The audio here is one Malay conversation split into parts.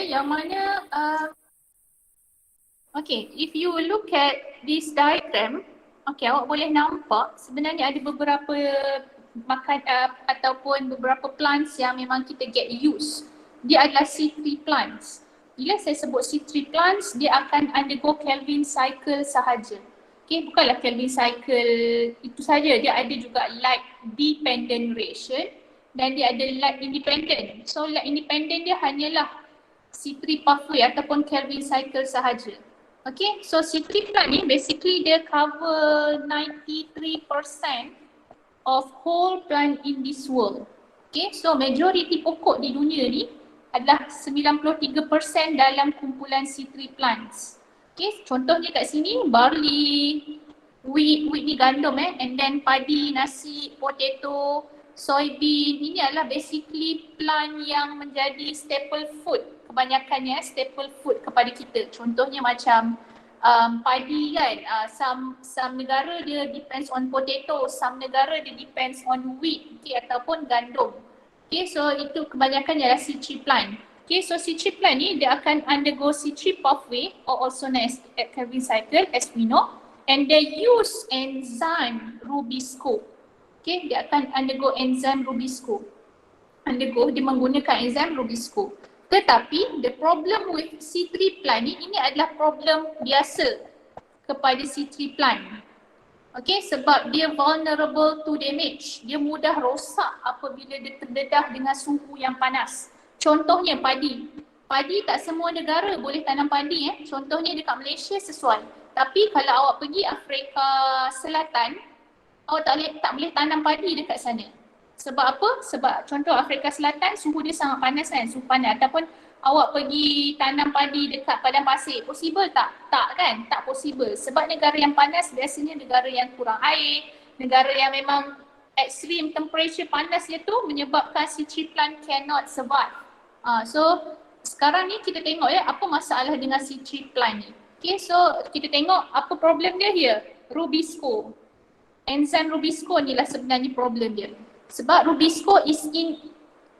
yang mana if you look at this diagram, awak boleh nampak sebenarnya ada beberapa ataupun beberapa plants yang memang kita get use. Dia adalah C3 plants. Bila saya sebut C3 plants, dia akan undergo Calvin cycle sahaja. Bukanlah Calvin cycle itu saja, dia ada juga light dependent reaction dan dia ada light independent. So light independent dia hanyalah C3 pathway ataupun Calvin cycle sahaja. So C3 plant ni basically dia cover 93% of whole plant in this world. So majority pokok di dunia ni adalah 93% dalam kumpulan C3 plants. Contohnya kat sini barley, wheat ni gandum and then padi, nasi, potato, soybean. Ini adalah basically plant yang menjadi staple food, kebanyakannya staple food kepada kita. Contohnya macam padi kan, some negara dia depends on potato, some negara dia depends on wheat ataupun gandum. So itu kebanyakan ialah C3 plant. So C3 plant ni dia akan undergo C3 pathway or also known as Calvin cycle as we know, and they use enzyme Rubisco. Dia akan undergo enzyme Rubisco. Dia menggunakan enzyme Rubisco. Tetapi the problem with C3 plant ni, ini adalah problem biasa kepada C3 plant. Sebab dia vulnerable to damage. Dia mudah rosak apabila dia terdedah dengan suhu yang panas. Contohnya padi. Padi tak semua negara boleh tanam padi. Contohnya dekat Malaysia sesuai. Tapi kalau awak pergi Afrika Selatan, awak tak boleh tanam padi dekat sana. Sebab apa? Sebab contoh Afrika Selatan suhu dia sangat panas kan, suhu panas. Ataupun awak pergi tanam padi dekat padang pasir, possible tak? Tak kan? Tak possible. Sebab negara yang panas biasanya negara yang kurang air, negara yang memang extreme temperature panasnya tu menyebabkan C3 plant cannot survive. So sekarang ni kita tengok apa masalah dengan C3 plant ni. So kita tengok apa problem dia here. Rubisco. Enzim Rubisco ni lah sebenarnya problem dia. Sebab Rubisco is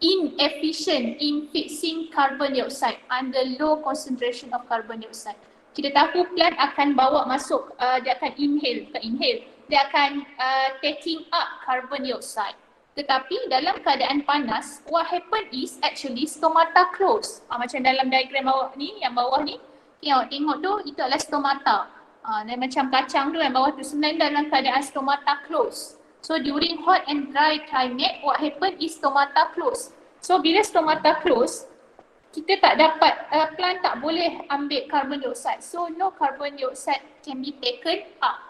inefficient in fixing carbon dioxide under low concentration of carbon dioxide. Kita tahu plant akan bawa masuk, dia akan inhale, dia akan taking up carbon dioxide. Tetapi dalam keadaan panas, what happen is actually stomata close. Macam dalam diagram awak ni, yang bawah ni, awak tengok tu, itu adalah stomata. Dan macam kacang tu yang bawah tu, sebenarnya dalam keadaan stomata close. So during hot and dry climate, what happen is stomata close. So bila stomata close, kita tak dapat, plant tak boleh ambil carbon dioxide. So no carbon dioxide can be taken up.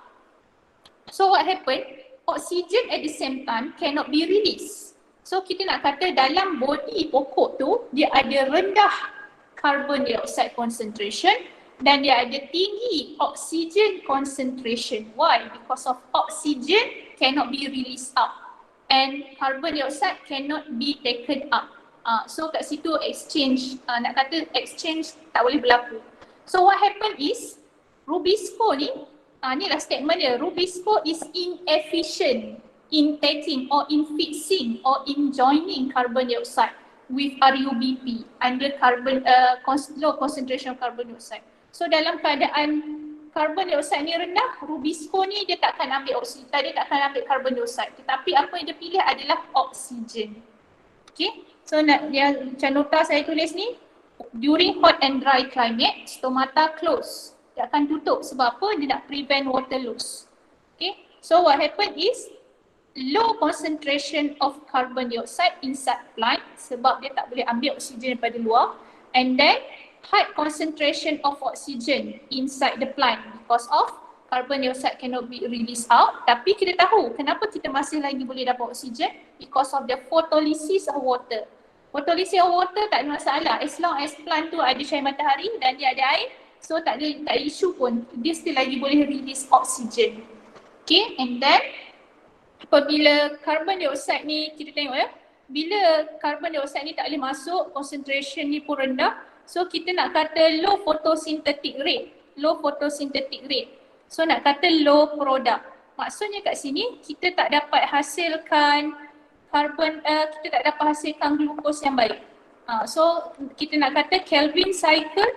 So what happen? Oxygen at the same time cannot be released. So kita nak kata dalam body pokok tu, dia ada rendah carbon dioxide concentration dan dia ada tinggi oxygen concentration. Why? Because of oxygen cannot be released up and carbon dioxide cannot be taken up. So kat situ exchange, nak kata exchange tak boleh berlaku. So what happen is Rubisco ni, ni lah statement dia, Rubisco is inefficient in taking or in fixing or in joining carbon dioxide with RUBP under low concentration of carbon dioxide. So dalam keadaan carbon dioxide ni rendah, Rubisco ni dia takkan ambil oksigen, dia takkan ambil carbon dioxide. Tetapi apa yang dia pilih adalah oksigen. So yang macam nota saya tulis ni, during hot and dry climate, stomata close. Dia akan tutup sebab apa? Dia nak prevent water loss. So what happen is low concentration of carbon dioxide inside plant sebab dia tak boleh ambil oksigen daripada luar, and then high concentration of oxygen inside the plant because of carbon dioxide cannot be released out. Tapi kita tahu kenapa kita masih lagi boleh dapat oksigen, because of the photolysis of water. Photolysis of water tak ada masalah as long as plant tu ada cahaya matahari dan dia ada air. So tak ada isu pun, dia still lagi boleh release oksigen. And then apabila carbon dioxide ni, kita tengok bila carbon dioxide ni tak boleh masuk, concentration ni pun rendah. So kita nak kata low photosynthetic rate. So nak kata low product. Maksudnya kat sini kita tak dapat hasilkan kita tak dapat hasilkan glukos yang baik. So kita nak kata Kelvin cycle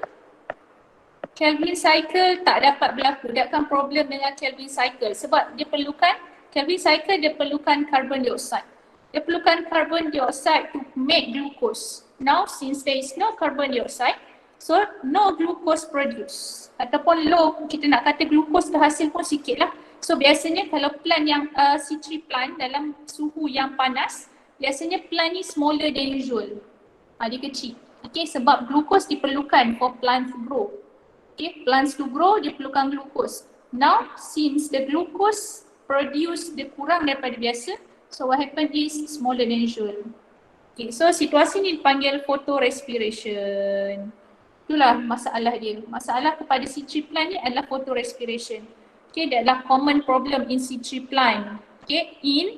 tak dapat berlaku. Dia akan problem dengan Kelvin cycle sebab dia perlukan Kelvin cycle, dia perlukan carbon dioxide. Dia perlukan carbon dioxide to make glucose. Now since there is no carbon dioxide, so no glucose produce. Ataupun low, kita nak kata glucose terhasil pun sikit lah. So biasanya kalau plant yang C3 plant dalam suhu yang panas, biasanya plant ni smaller than usual. Dia kecil. Okay, sebab glucose diperlukan for plant to grow. Okay, plants to grow dia perlukan glucose. Now since the glucose produce dia kurang daripada biasa, so what happen is smaller than usual. Okay, so situasi ni dipanggil photorespiration. Itulah masalah dia. Masalah kepada C3 plant ni adalah photorespiration. Okay, that adalah common problem in C3 plant. Okay, in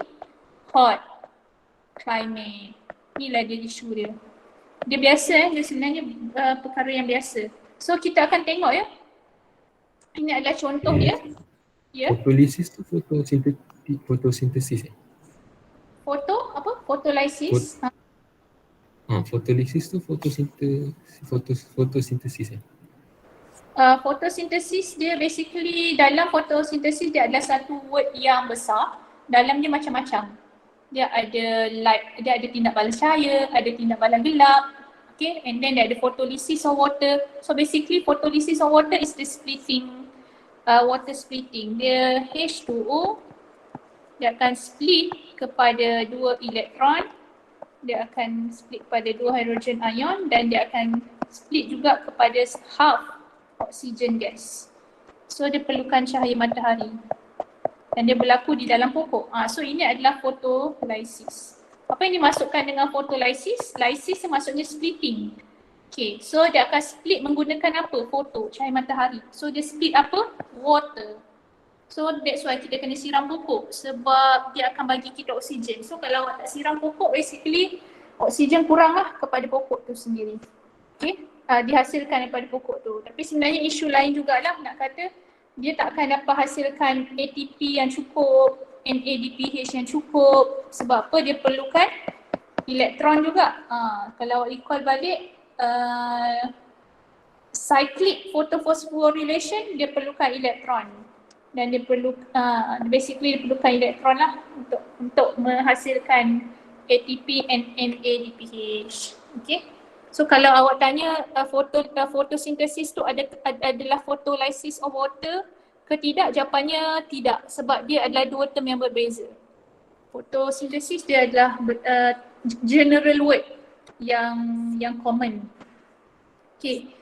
hot climate. Inilah dia isu dia. Dia biasa, dia sebenarnya perkara yang biasa. So kita akan tengok ya. Ini adalah contoh dia. Ya. Photolisis tu fotosintesis Foto apa? Photolysis. Photolisis tu fotosintesis Fotosintesis dia basically dalam fotosintesis dia adalah satu word yang besar. Dalam dia macam-macam. Dia ada light, dia ada tindak balas cahaya, ada tindak balas gelap. Okay, and then dia ada photolysis of water. So basically photolysis of water is the splitting, water splitting. Dia H2O, dia akan split kepada 2 elektron. Dia akan split kepada 2 hydrogen ion dan dia akan split juga kepada half oxygen gas. So dia perlukan cahaya matahari. Dan dia berlaku di dalam pokok. So ini adalah photolysis. Apa yang dimasukkan dengan photolysis? Lysis maksudnya splitting. Okay, so dia akan split menggunakan apa? Foto, cahaya matahari. So dia split apa? Water. So that's why kita kena siram pokok sebab dia akan bagi kita oksigen. So kalau awak tak siram pokok, basically oksigen kurang lah kepada pokok tu sendiri. Okay, dihasilkan daripada pokok tu. Tapi sebenarnya isu lain jugalah nak kata dia tak akan dapat hasilkan ATP yang cukup, NADPH yang cukup. Sebab apa? Dia perlukan elektron juga. Kalau recall balik cyclic photophosphorylation dia perlukan elektron. Dan dia perlu basically dia perlukan elektron lah untuk menghasilkan ATP and NADPH. Okay. So kalau awak tanya fotosintesis tu adalah photolysis of water ke tidak, jawapannya tidak sebab dia adalah dua term yang berbeza. Fotosintesis dia adalah general word yang common. Okay.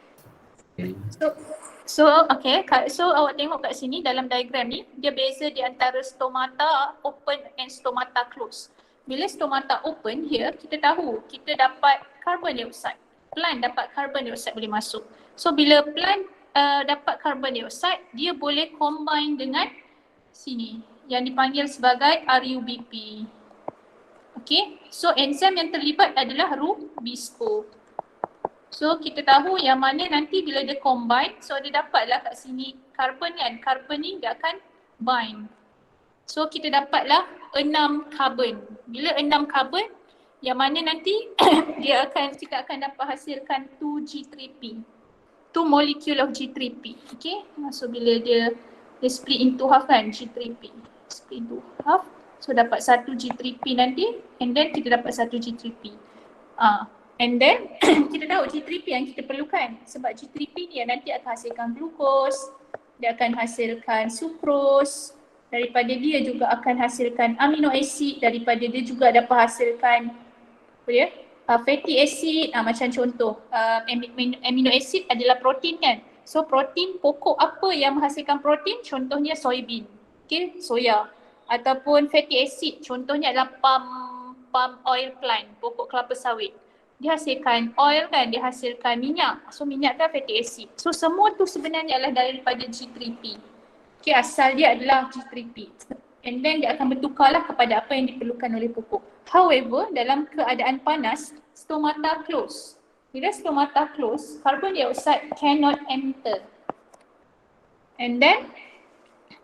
So awak tengok kat sini dalam diagram ni, dia beza di antara stomata open and stomata close. Bila stomata open here, kita tahu kita dapat carbon dioxide. Plant dapat carbon dioxide boleh masuk. So bila plant dapat carbon dioxide, dia boleh combine dengan sini yang dipanggil sebagai RUBP. Okay, so enzim yang terlibat adalah Rubisco. So kita tahu yang mana nanti bila dia combine, so dia dapatlah kat sini carbon kan, carbon ni dia akan bind. So kita dapatlah 6 carbon. Bila 6 carbon, yang mana nanti kita akan dapat hasilkan 2G3P. 2 molecule of G3P. Okay, so bila dia split into half kan, G3P. Split into half, so dapat 1 G3P nanti and then kita dapat 1 G3P. And then kita tahu G3P yang kita perlukan sebab G3P ni yang nanti akan hasilkan glukos, dia akan hasilkan sucrose, daripada dia juga akan hasilkan amino acid, daripada dia juga dapat hasilkan fatty acid. Macam contoh amino acid adalah protein kan. So protein, pokok apa yang menghasilkan protein? Contohnya soybean, okay, soya. Ataupun fatty acid, contohnya adalah palm oil plant, pokok kelapa sawit. Dia hasilkan oil kan, dia hasilkan minyak. So minyak kan fatty acid. So semua tu sebenarnya adalah daripada G3P. Okay, asal dia adalah G3P. And then dia akan bertukarlah kepada apa yang diperlukan oleh pokok. However, dalam keadaan panas, stomata close. Bila stomata close, carbon dioxide cannot enter. And then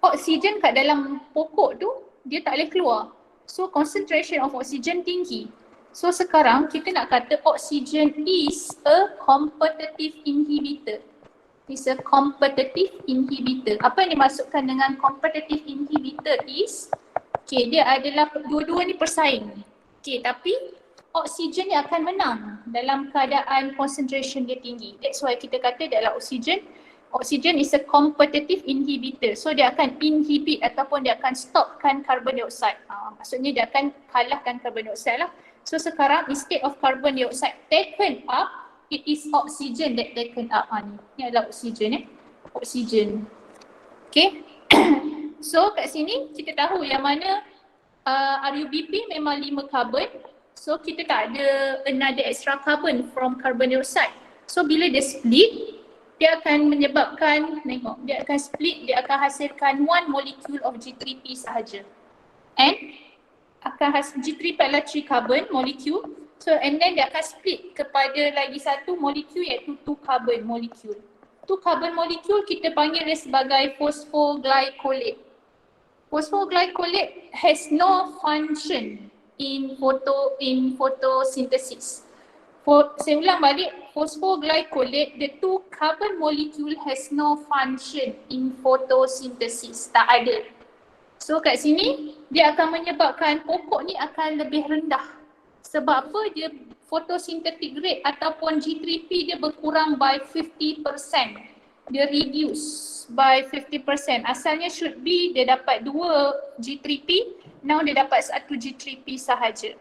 oksigen kat dalam pokok tu dia tak boleh keluar. So concentration of oxygen tinggi. So sekarang kita nak kata oxygen is a competitive inhibitor. Is a competitive inhibitor. Apa yang dimaksudkan dengan competitive inhibitor is, okay, dia adalah dua-dua ni bersaing. Okay, tapi oksigen dia akan menang dalam keadaan concentration dia tinggi. That's why kita kata dia adalah oksigen is a competitive inhibitor. So dia akan inhibit ataupun dia akan stopkan carbon dioxide. Maksudnya dia akan kalahkan carbon dioxide lah. So sekarang instead of carbon dioxide taken up, it is oxygen that taken up. Ni adalah oksigen oksigen. Okay. So kat sini kita tahu yang mana RUBP memang 5 carbon. So kita tak ada another extra carbon from carbon dioxide. So bila dia split, dia akan menyebabkan, dia akan split, dia akan hasilkan 1 molecule of G3P sahaja. And G3P adalah 3 carbon molecule. So and then dia akan split kepada lagi satu molecule iaitu 2 carbon molecule. 2 carbon molecule kita panggil dia sebagai phosphoglycolate. Phosphoglycolate has no function in photosynthesis. Saya ulang balik, phosphoglycolate, the 2 carbon molecule has no function in photosynthesis. Tak ada. So kat sini dia akan menyebabkan pokok ni akan lebih rendah. Sebab apa? Dia photosynthetic rate ataupun G3P dia berkurang by 50%. Dia reduce by 50%. Asalnya should be dia dapat 2 G3P, now dia dapat 1 G3P sahaja.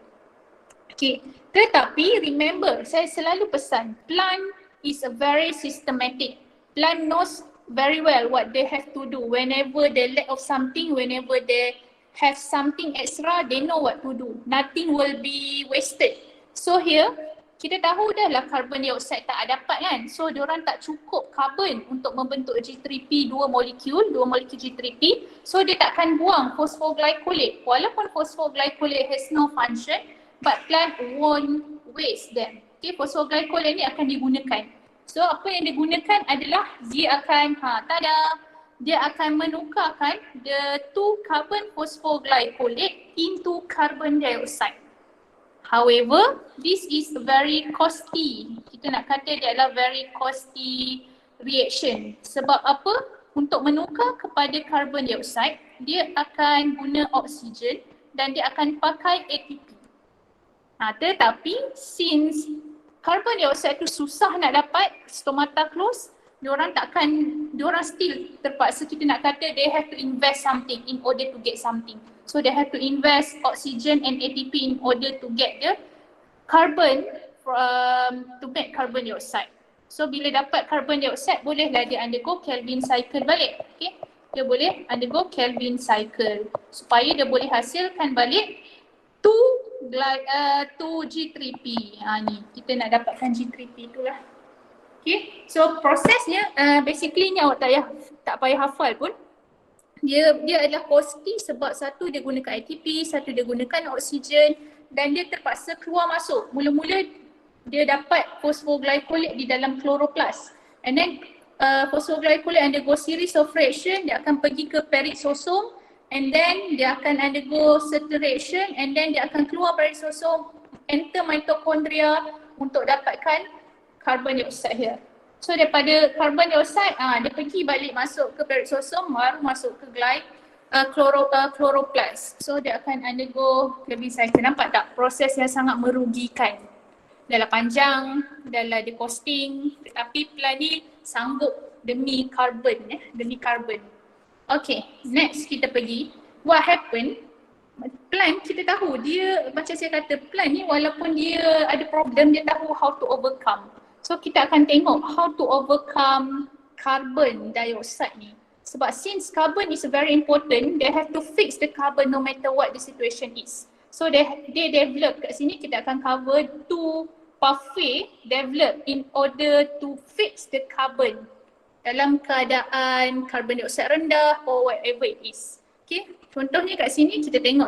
Okay, tetapi remember, saya selalu pesan, plant is a very systematic. Plant knows very well what they have to do. Whenever they lack of something, whenever they have something extra, they know what to do. Nothing will be wasted. So here, kita tahu dah lah carbon dioxide tak dapat kan. So diorang tak cukup carbon untuk membentuk G3P 2 molekul G3P. So dia takkan buang phosphoglycolate. Walaupun phosphoglycolate has no function, but plant won't waste them. Okay, phosphoglycolate ni akan digunakan. So apa yang digunakan adalah dia akan, dia akan menukarkan the 2 carbon phosphoglycolate into carbon dioxide. However, this is very costly. Kita nak kata dia adalah very costly reaction. Sebab apa? Untuk menukar kepada carbon dioxide, dia akan guna oksigen dan dia akan pakai ATP. Tetapi since carbon dioxide tu susah nak dapat, stomata close, diorang still terpaksa, kita nak kata they have to invest something in order to get something. So they have to invest oxygen and ATP in order to get the carbon to make carbon dioxide. So bila dapat carbon dioxide, bolehlah dia undergo Calvin cycle balik. Okay? Dia boleh undergo Calvin cycle supaya dia boleh hasilkan balik 2 G3P. Ni kita nak dapatkan G3P tu lah. Okay, so prosesnya basically ni awak tak payah hafal pun. Dia adalah costly sebab satu dia gunakan ATP, satu dia gunakan oksigen dan dia terpaksa keluar masuk. Mula-mula dia dapat phosphoglycolate di dalam chloroplast. And then phosphoglycolate undergo series of reaction, dia akan pergi ke perisosom and then dia akan undergo saturation and then dia akan keluar perisosom, enter mitochondria untuk dapatkan carbon dioxide here. So daripada carbon dioxide, dia pergi balik masuk ke perisosom, baru masuk ke chloroplast. So dia akan undergo Calvin cycle. Nampak tak? Proses yang sangat merugikan. Dah lah panjang, dah lah dia costing, tetapi plant ni sanggup demi carbon. Okay, next kita pergi. What happened? Plant kita tahu, dia macam saya kata, plant ni walaupun dia ada problem, dia tahu how to overcome. So kita akan tengok how to overcome carbon dioxide ni. Sebab since carbon is very important, they have to fix the carbon no matter what the situation is. So they develop, kat sini kita akan cover 2 pathway develop in order to fix the carbon dalam keadaan carbon dioxide rendah or whatever it is. Okay, contohnya kat sini kita tengok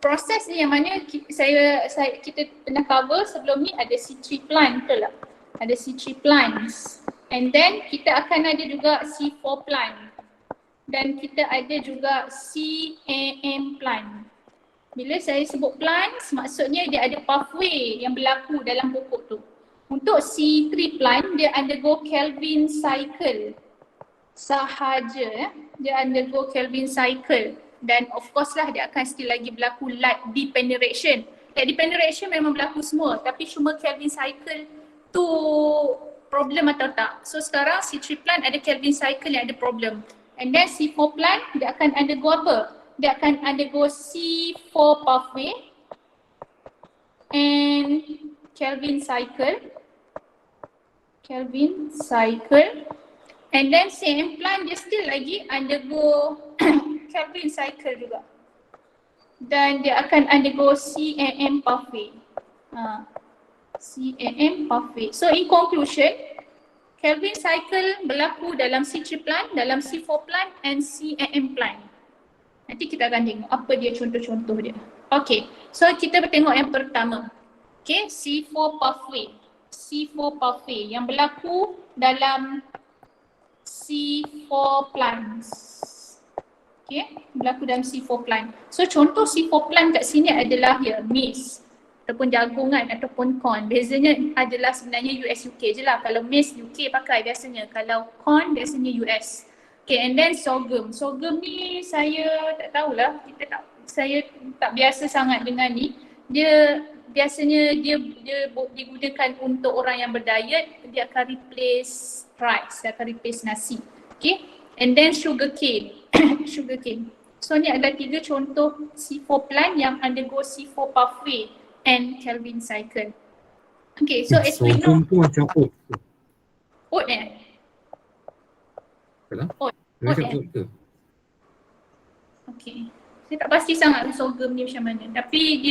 proses ni yang mana kita pernah cover sebelum ni, ada C3 plant, betul tak? Ada C3 plants. And then kita akan ada juga C4 plant. Dan kita ada juga CAM plant. Bila saya sebut plants, maksudnya dia ada pathway yang berlaku dalam pokok tu. Untuk C3 plant, dia undergo Kelvin cycle sahaja, dia undergo Kelvin cycle, dan of course lah dia akan still lagi berlaku light degeneration. Light degeneration memang berlaku semua, tapi cuma Kelvin cycle tu problem atau tak. So sekarang C3 plant ada Kelvin cycle yang ada problem, and then C4 plant dia akan undergo apa? Dia akan undergo C4 pathway and Kelvin cycle, and then CM plant dia still lagi undergo Kelvin cycle juga, dan dia akan undergo CAM pathway. CAM pathway. So in conclusion, Kelvin cycle berlaku dalam C3 plant, dalam C4 plant and CAM plant. Nanti kita akan tengok apa dia contoh-contoh dia. Okay, so kita bertengok yang pertama. Okay, C4 pathway. C4 pathway yang berlaku dalam C4 plants. Okay, berlaku dalam C4 plant. So contoh C4 plant kat sini adalah maize ataupun jagungan ataupun corn. Bezanya adalah sebenarnya US UK je lah. Kalau maize UK pakai biasanya, kalau corn biasanya US. Okay, and then sorghum. Sorghum ni saya tak tahulah, saya tak biasa sangat dengan ni. Dia biasanya dia digunakan untuk orang yang berdiet, dia akan replace rice, dia akan replace nasi. Okay, and then sugarcane. Sugarcane. So ni adalah 3 contoh C4 plant yang undergo C4 pathway and Kelvin cycle. Okay, so as we know, sorghum tu macam oat tu. oat Betul? Oat. Macam Oat oat tu. Okay, saya tak pasti sangat sorghum ni macam mana, tapi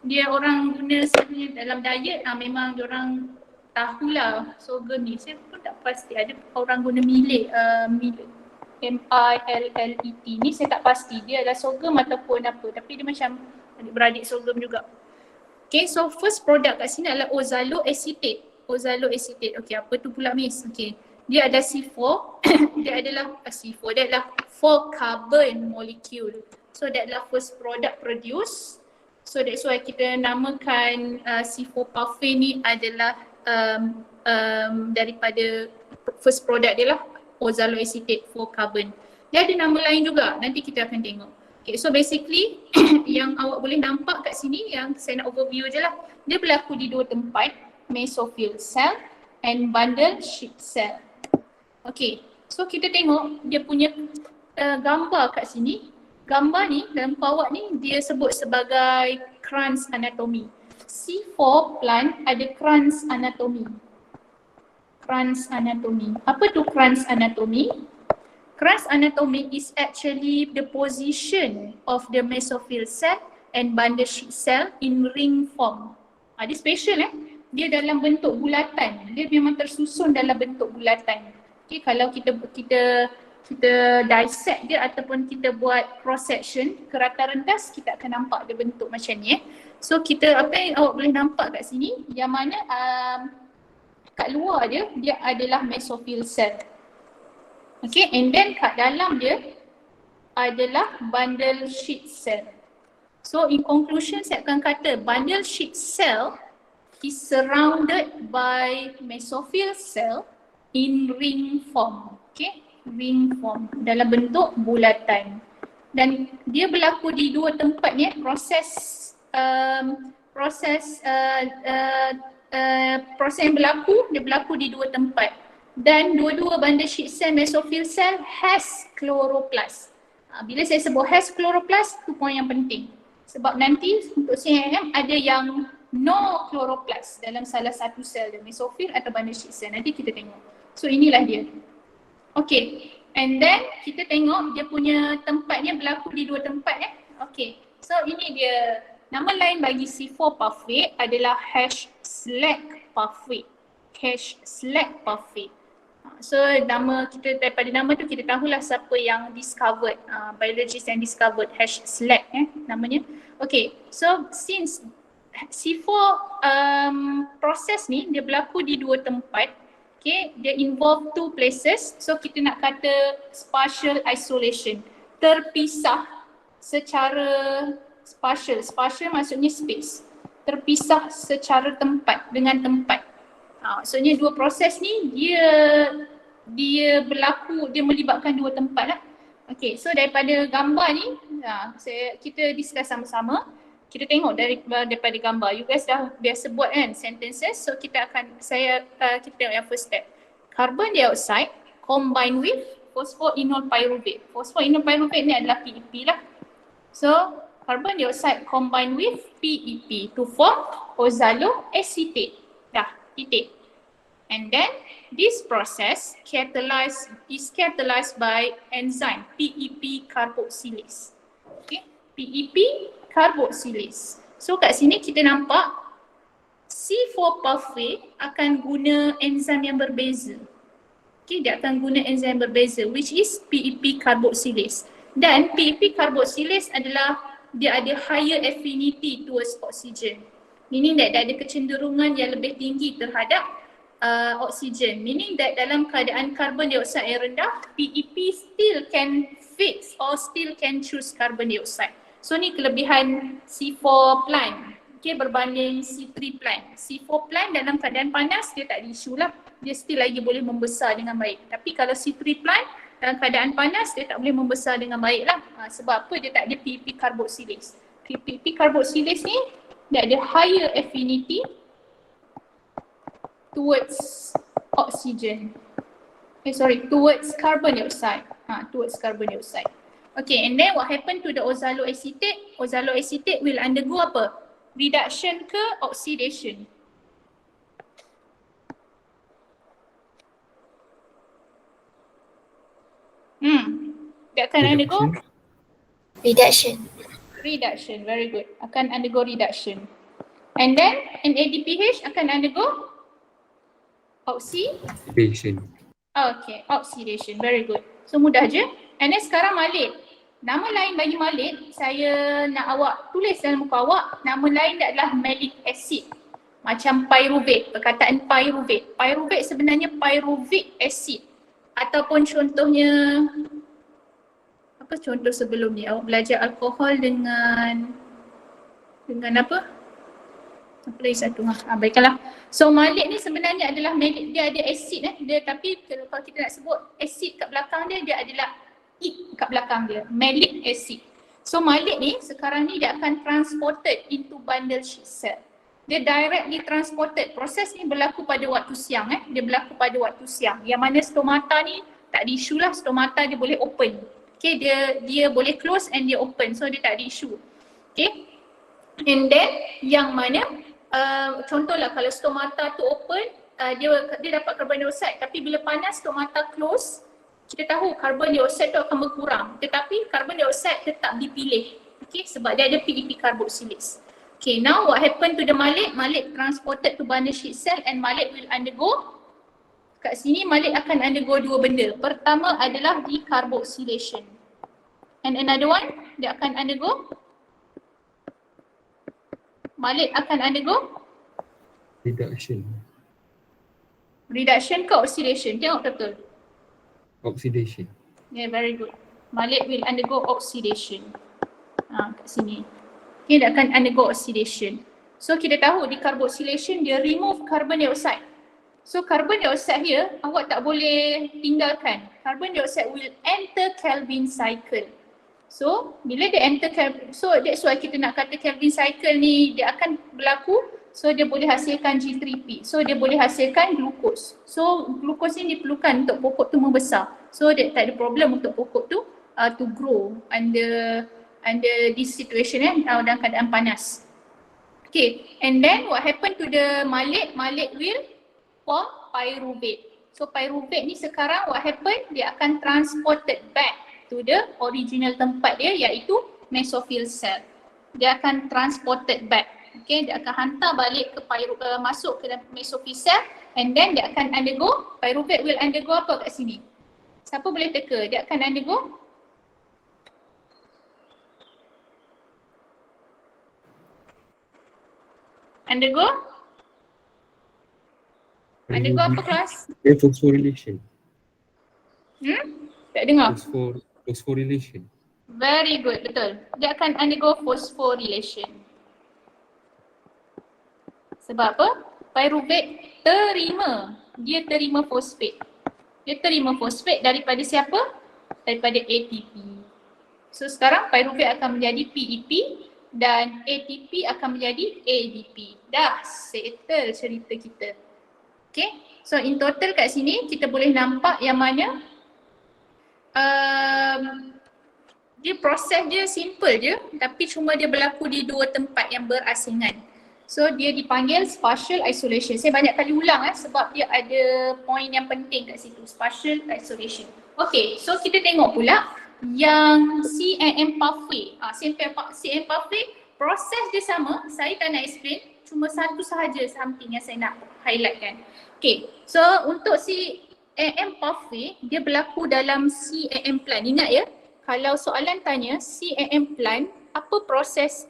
dia orang guna sebenarnya dalam diet, memang dia orang tahulah sorghum ni. Saya pun tak pasti, ada orang guna millet, millet M-I-L-L-E-T ni saya tak pasti dia adalah sorghum ataupun apa, tapi dia macam adik-beradik sorghum juga. Okay, so first product kat sini adalah oxaloacetate. Oxaloacetate, okay, apa tu pula miss? Okay, dia ada C4, dia adalah C4, dia adalah 4 carbon molecule. So that adalah first product produced. So that's why kita namakan C4 pathway ni adalah daripada first product dia lah, oxaloacetate 4 carbon. Dia ada nama lain juga, nanti kita akan tengok. Okay, so basically yang awak boleh nampak kat sini, yang saya nak overview je lah, dia berlaku di 2 tempat, mesophyll cell and bundle sheath cell. Okay, so kita tengok dia punya gambar kat sini. Gambar ni dalam awak ni dia sebut sebagai Kranz anatomy. C4 plant ada Kranz anatomy. Kranz anatomy. Apa tu Kranz anatomy? Kranz anatomy is actually the position of the mesophyll cell and bundle sheath cell in ring form. Dia special dia dalam bentuk bulatan. Dia memang tersusun dalam bentuk bulatan. Okay, kalau kita dissect dia ataupun kita buat cross section ke rata rentas, kita akan nampak dia bentuk macam ni. So kita, apa yang awak boleh nampak kat sini, yang mana kat luar dia adalah mesophyll cell. Okay, and then kat dalam dia adalah bundle sheath cell. So in conclusion, saya akan kata bundle sheath cell is surrounded by mesophyll cell in ring form. Okay, ring form dalam bentuk bulatan. Dan dia berlaku di 2 tempat ni, proses yang berlaku di 2 tempat. Dan dua-dua bundle sheath cell, mesophyll cell has chloroplast. Bila saya sebut has chloroplast, tu poin yang penting. Sebab nanti untuk CMM ada yang no chloroplast dalam salah satu sel dia, mesophyll atau bundle sheath cell. Nanti kita tengok. So inilah dia. Okay, and then kita tengok dia punya tempatnya berlaku di 2 tempat Okay, so ini dia. Nama lain bagi C4 pathway adalah Hash-Slack pathway. Hash-Slack pathway. So nama kita, daripada nama tu kita tahulah siapa yang discovered, biologist yang discovered Hash-Slack namanya. Okay, so since C4 proses ni dia berlaku di 2 tempat, okay, dia involve 2 places. So kita nak kata spatial isolation, terpisah secara spatial. Spatial maksudnya space. Terpisah secara tempat, dengan tempat. Maksudnya dua proses ni dia berlaku, dia melibatkan dua tempat lah. Okay, so daripada gambar ni, kita discuss sama-sama. Kita tengok daripada gambar. You guys dah biasa buat kan sentences. So kita tengok yang first step. Carbon dioxide combine with phosphoenol pyruvate. Phosphoenol pyruvate ni adalah PEP lah. So carbon dioxide combine with PEP to form oxaloacetate. Dah, titik. And then this process is catalyzed by enzyme PEP carboxylase. Okay, PEP carboxylase. So kat sini kita nampak C4 pathway akan guna enzim yang berbeza. Okay, dia akan guna enzim berbeza which is PEP carboxylase. Dan PEP carboxylase adalah dia ada higher affinity towards oxygen. Meaning that dia ada kecenderungan yang lebih tinggi terhadap oksigen, meaning that dalam keadaan carbon dioxide yang rendah, PEP still can fix or still can choose carbon dioxide. So ni kelebihan C4 plant, okay, berbanding C3 plant. C4 plant dalam keadaan panas dia tak ada isu lah, dia still lagi boleh membesar dengan baik. Tapi kalau C3 plant dalam keadaan panas dia tak boleh membesar dengan baik lah. Sebab apa? Dia tak ada PEP carboxylase. PEP carboxylase ni dia ada higher affinity towards oxygen. Towards carbon dioxide. Towards carbon dioxide. Okay, and then what happened to the oxaloacetate? Oxaloacetate will undergo apa? Reduction ke oxidation? Dia akan undergo? Reduction, very good. Akan undergo reduction. And then NADPH akan undergo? Oxidation. Okay, oxidation. Very good. So mudah je. And then sekarang malit. Nama lain bagi malit, saya nak awak tulis dalam muka awak, nama lain dia adalah malic acid. Macam pyruvate, perkataan pyruvate. Pyruvate sebenarnya pyruvic acid. Ataupun contohnya, apa contoh sebelum ni? Awak belajar alkohol dengan apa? Apa lagi satu? Baiklah. So malic ni sebenarnya adalah malic, dia ada acid dia, tapi kalau kita nak sebut acid kat belakang dia adalah it kat belakang dia, malic acid. So malic ni sekarang ni dia akan transported into bundle sheet cell. Dia directly transported. Proses ni berlaku pada waktu siang dia berlaku pada waktu siang. Yang mana stomata ni tak ada isu lah, stomata dia boleh open. Okay, dia boleh close and dia open, so dia tak ada isu. Okay. And then yang mana contohlah kalau stomata tu open, dia dapat carbon dioxide, tapi bila panas stomata close, kita tahu carbon dioxide tu akan berkurang, tetapi carbon dioxide tetap dipilih, okay, sebab dia ada PEP carboxylase. Okay, now what happened to the malic? Malic transported to bundle sheet cell and malic will undergo, kat sini malic akan undergo dua benda. Pertama adalah decarboxylation and another one dia akan undergo, malic akan undergo reduction ke oxidation? Tengok betul. Oxidation. Yeah, very good. Malic will undergo oxidation. Kat sini. Okay, dia akan undergo oxidation. So kita tahu decarboxylation dia remove carbon dioxide. So carbon dioxide here awak tak boleh tinggalkan. Carbon dioxide will enter Calvin cycle. So bila dia enter Calvin, so that's why kita nak kata Calvin cycle ni dia akan berlaku. So dia boleh hasilkan G3P. So dia boleh hasilkan glukos. So glukos ni diperlukan untuk pokok tu membesar. So dia tak ada problem untuk pokok tu to grow under this situation dalam keadaan panas. Okay, and then what happened to the malic? Malic will form pyruvate. So pyruvate ni sekarang what happened? Dia akan transported back to the original tempat dia, iaitu mesophyll cell. Dia akan transported back. Okay, dia akan hantar balik masuk ke dalam mesophyll cell, and then dia akan undergo, pyruvate will undergo apa kat sini? Siapa boleh teka? Dia akan undergo apa kelas? Phosphorylation. Tak dengar? Phosphorylation. Very good, betul. Dia akan undergo phosphorylation. Sebab apa? Pyruvate dia terima fosfat. Dia terima fosfat daripada siapa? Daripada ATP. So sekarang pyruvate akan menjadi PEP dan ATP akan menjadi ADP. Dah settle cerita kita. Okay, so in total kat sini kita boleh nampak yang mana dia proses dia simple je tapi cuma dia berlaku di dua tempat yang berasingan. So dia dipanggil spatial isolation. Saya banyak kali ulang sebab dia ada point yang penting kat situ, spatial isolation. Okay, so kita tengok pula yang CAM pathway. CAM pathway proses dia sama, saya tak nak explain, cuma satu sahaja something yang saya nak highlightkan. Okay, so untuk CAM pathway dia berlaku dalam CAM plant. Ingat ya, kalau soalan tanya CAM plant, apa proses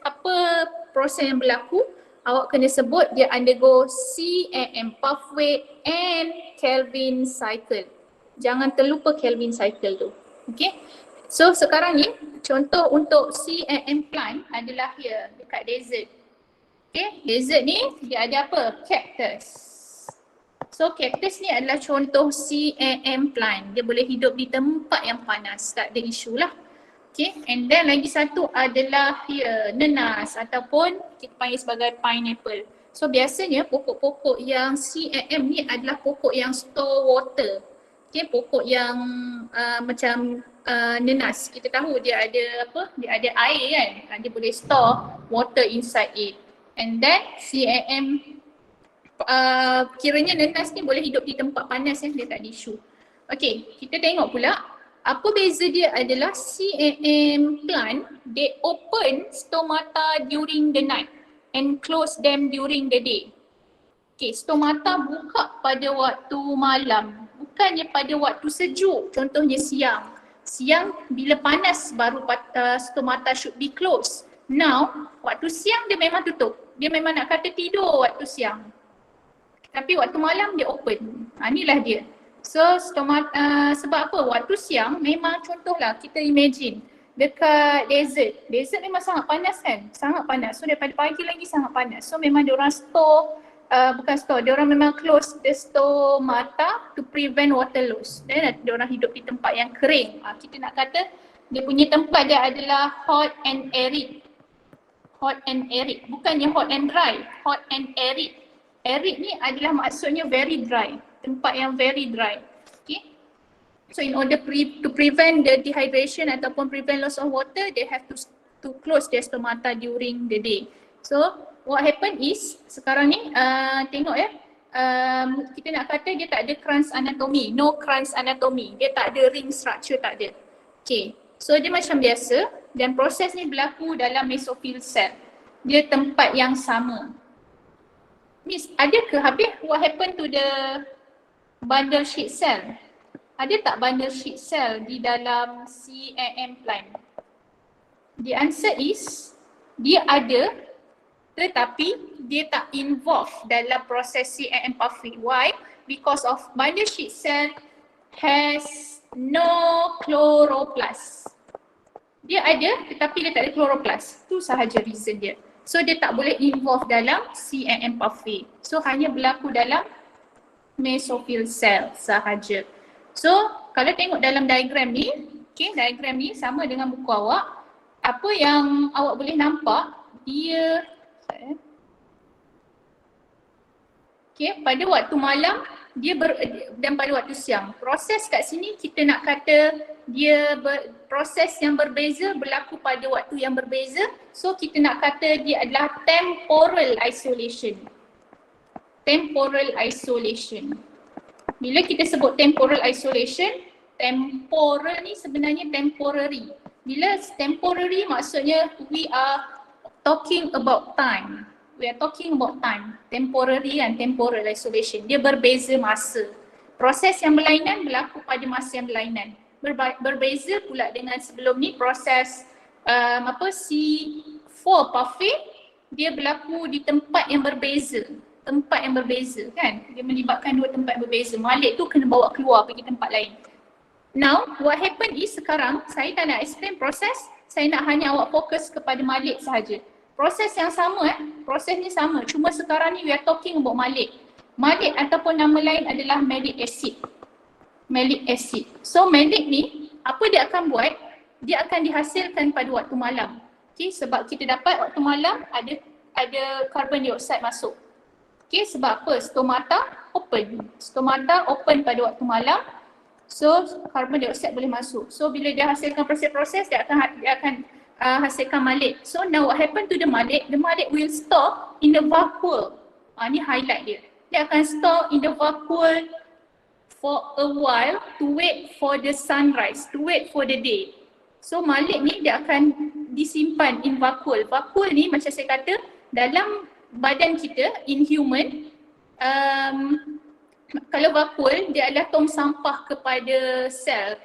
yang berlaku, awak kena sebut dia undergo CAM pathway and Calvin cycle. Jangan terlupa Calvin cycle tu. Okay. So sekarang ni contoh untuk CAM plant adalah here dekat desert. Okay. Desert ni dia ada apa? Cactus. So cactus ni adalah contoh CAM plant. Dia boleh hidup di tempat yang panas. Tak ada isu lah. Okay, and then lagi satu adalah here, nenas ataupun kita panggil sebagai pineapple. So biasanya pokok-pokok yang CAM ni adalah pokok yang store water. Okay, pokok yang macam nenas. Kita tahu dia ada apa? Dia ada air kan? Dia boleh store water inside it. And then CAM kiranya nenas ni boleh hidup di tempat panas dia tak ada isu. Okay, kita tengok pula. Apa beza dia adalah CAM plant, they open stomata during the night and close them during the day. Okay, stomata buka pada waktu malam, bukannya pada waktu sejuk, contohnya siang. Siang bila panas baru stomata should be closed. Now, waktu siang dia memang tutup, dia memang nak kata tidur waktu siang. Tapi waktu malam dia open, inilah dia. So sebab apa? Waktu siang memang contohlah kita imagine dekat desert memang sangat panas kan? Sangat panas. So daripada pagi lagi sangat panas. So memang diorang diorang memang close the stomata to prevent water loss. Dan diorang hidup di tempat yang kering. Kita nak kata dia punya tempat dia adalah hot and arid. Hot and arid. Bukannya hot and dry. Hot and arid. Arid ni adalah maksudnya very dry. Tempat yang very dry. Okay. So in order to prevent the dehydration ataupun prevent loss of water, they have to close their stomata during the day. So what happen is sekarang ni tengok ya, kita nak kata dia tak ada Kranz anatomy, no Kranz anatomy. Dia tak ada ring structure, tak ada. Okay. So dia macam biasa dan proses ni berlaku dalam mesophyll cell. Dia tempat yang sama. Miss, ada ke habis what happen to the bundle sheet cell? Ada tak bundle sheet cell di dalam CAM plant? The answer is dia ada tetapi dia tak involve dalam proses CAM pathway. Why? Because of bundle sheet cell has no chloroplast. Dia ada tetapi dia tak ada chloroplast. Tu sahaja reason dia. So dia tak boleh involve dalam CAM pathway. So hanya berlaku dalam mesophyll cell sahaja. So kalau tengok dalam diagram ni, okay, diagram ni sama dengan buku awak. Apa yang awak boleh nampak, dia okay, pada waktu malam dan pada waktu siang. Proses kat sini kita nak kata dia proses yang berbeza berlaku pada waktu yang berbeza. So kita nak kata dia adalah temporal isolation. Temporal isolation. Bila kita sebut temporal isolation, temporal ni sebenarnya temporary. Bila temporary maksudnya we are talking about time. We are talking about time. Temporary and temporal isolation. Dia berbeza masa. Proses yang berlainan berlaku pada masa yang berlainan. Berbeza pula dengan sebelum ni proses C4 pathway, dia berlaku di tempat yang berbeza. Tempat yang berbeza kan. Dia melibatkan dua tempat berbeza. Malik tu kena bawa keluar pergi tempat lain. Now, what happen is sekarang saya tak nak explain proses, saya nak hanya awak fokus kepada malik sahaja. Proses yang sama proses ni sama, cuma sekarang ni we are talking about malik. Malik ataupun nama lain adalah malic acid. Malic acid. So malic ni, apa dia akan buat? Dia akan dihasilkan pada waktu malam. Okay, sebab kita dapat waktu malam ada carbon dioxide masuk. Okay, sebab apa? Stomata open pada waktu malam. So carbon dioxide boleh masuk. So bila dia hasilkan proses-proses, dia akan hasilkan malik. So now what happen to the malik? The malik will store in the vacuole. Ni highlight dia. Dia akan store in the vacuole for a while to wait for the sunrise, to wait for the day. So malik ni dia akan disimpan in vacuole. Vacuole ni macam saya kata dalam badan kita in human, kalau vacuole dia adalah tong sampah kepada sel,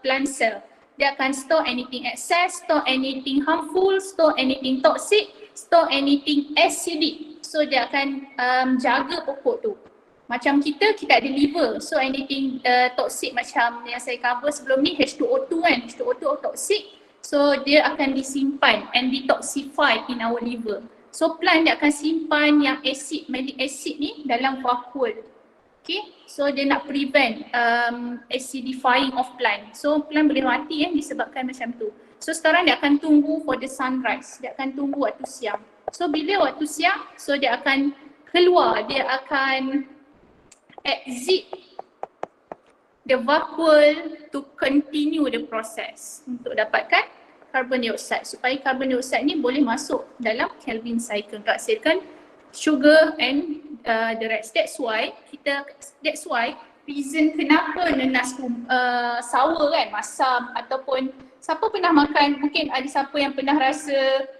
plant cell. Dia akan store anything excess, store anything harmful, store anything toxic, store anything acidic. So dia akan jaga pokok tu. Macam kita ada liver, so anything toxic macam yang saya cover sebelum ni, H2O2 kan, H2O2 toxic. So dia akan disimpan and detoxify in our liver. So plant dia akan simpan yang acid, malic acid ni dalam vacuole. Okay, so dia nak prevent acidifying of plant. So plant boleh mati disebabkan macam tu. So sekarang dia akan tunggu for the sunrise, dia akan tunggu waktu siang. So bila waktu siang, so dia akan keluar, dia akan exit the vacuole to continue the process untuk dapatkan carbon dioxide, supaya carbon dioxide ni boleh masuk dalam Calvin cycle, hasilkan sugar and the rest. That's why reason kenapa nenas tu sour kan, masam, ataupun siapa pernah makan, mungkin ada siapa yang pernah rasa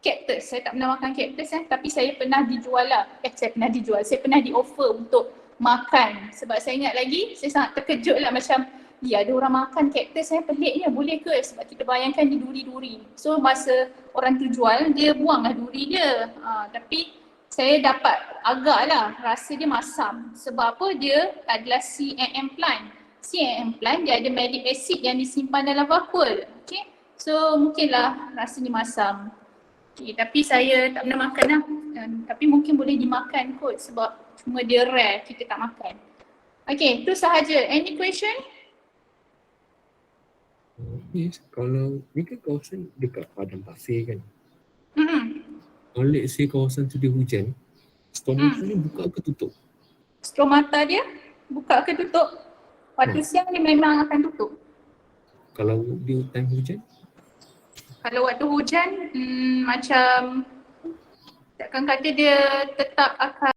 cactus. Saya tak pernah makan cactus tapi saya pernah dijual lah. Saya pernah di offer untuk makan. Sebab saya ingat lagi, saya sangat terkejut lah macam, ya ada orang makan cactus, peliknya boleh ke? Sebab kita bayangkan dia duri-duri. So masa orang tu jual, dia buang lah duri dia. Tapi saya dapat agak lah rasa dia masam. Sebab apa? Dia adalah CAM plant. CAM plant dia ada malic acid yang disimpan dalam vacuole. Okay, so mungkinlah rasanya masam. Okay, tapi saya tak pernah makan lah. Tapi mungkin boleh dimakan kot sebab cuma dia rare, kita tak makan. Okay, itu sahaja. Any question? Yes, kalau ni kan kawasan dekat padang pasir kan. Mm-hmm. Kalau let's say kawasan tu dia hujan, stomata ni buka ke tutup? Stomata dia buka ke tutup? Waktu siang dia memang akan tutup. Kalau dia time hujan? Kalau waktu hujan, macam takkan kata dia tetap akan